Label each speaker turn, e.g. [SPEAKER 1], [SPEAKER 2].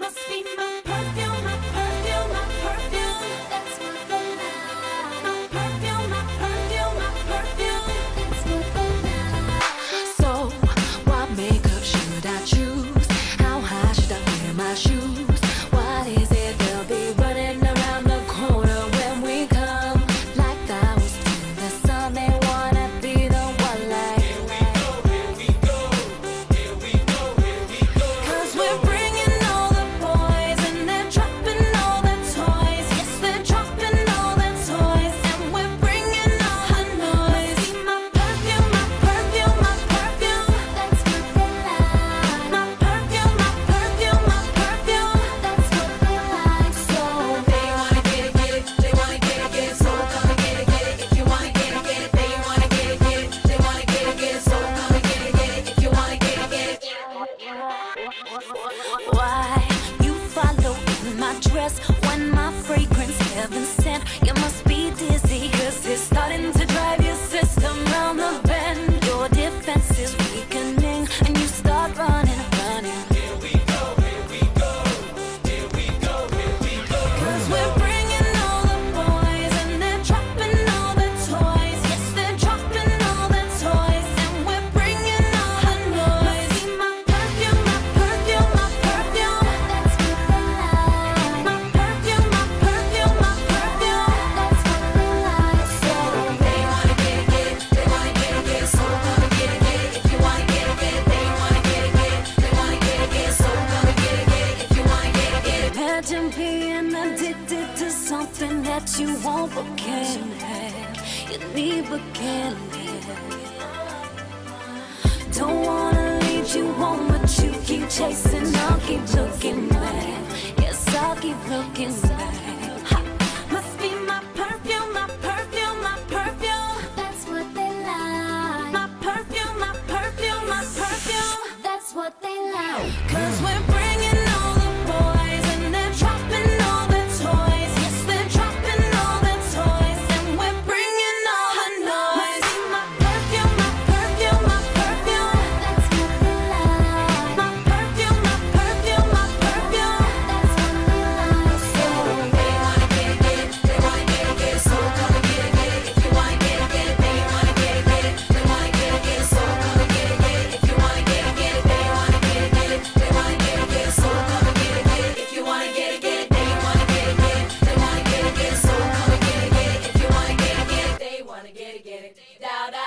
[SPEAKER 1] must be my perfume, my perfume, my perfume. That's what they like. My perfume, my perfume, my perfume. That's what they like.
[SPEAKER 2] So, what makeup should I choose? How high should I wear my shoes? What is it they'll be running around the corner when we come? Like flowers to the sun, they wanna be the one like.
[SPEAKER 3] Here we go, here we go, here we go, here we go.
[SPEAKER 1] 'Cause we're bringing all the boys and they're dropping all the toys. Yes, they're dropping all the toys and we're bringing all the noise. See my perfume, my perfume, my perfume. That's what they like. My perfume, my perfume, my perfume. That's what they like. So
[SPEAKER 2] They wanna get it, they wanna get it, so come and get it, if you wanna get it, they wanna get it, they wanna get it, so come and get it, if you wanna get it. Why you follow in my dress when my fragrance heaven sent? You must be dizzy, 'cause it's starting to drive your system round the bend. Your defense is weakening and you start running.
[SPEAKER 3] Here we go, here we go, here we go, here we go.
[SPEAKER 1] 'cause we're bringing all the boys and they're dropping all the toys. Yes, they're dropping all the toys and we're bringing all the noise. See my perfume, my perfume, my perfume. That's what they like. My perfume, my perfume, my perfume. That's what they like. So
[SPEAKER 2] They wanna get it, they wanna get it, so come and get it, if you wanna get it, they wanna get it, they wanna get it, so come and get it, if you wanna get it.
[SPEAKER 1] imagine being addicted to something that you want but can't have. You need but can't have. Don't wanna lead you on, but you keep chasing. I'll keep looking back. Yes, I'll keep looking back. Ha! Must be my perfume, my perfume, my perfume. That's what they like. My perfume, my perfume, my perfume. That's what they like. 'Cause we're bringing all the boys and they're dropping all the toys. Yes, they're dropping all the toys and we're bringing all the noise. See my perfume, my perfume, my perfume. That's what they like. My perfume, my perfume, my perfume. That's what they like. So
[SPEAKER 2] They wanna get it, they wanna get it, so come and get it, if you wanna get it, they wanna get it, they wanna get it, so come and get it, if you wanna get it, they wanna get it, they wanna get it, so come and get it, if you wanna get it, they wanna get it, they wanna get it, so come and get it, if you wanna get it, they wanna get it, da da.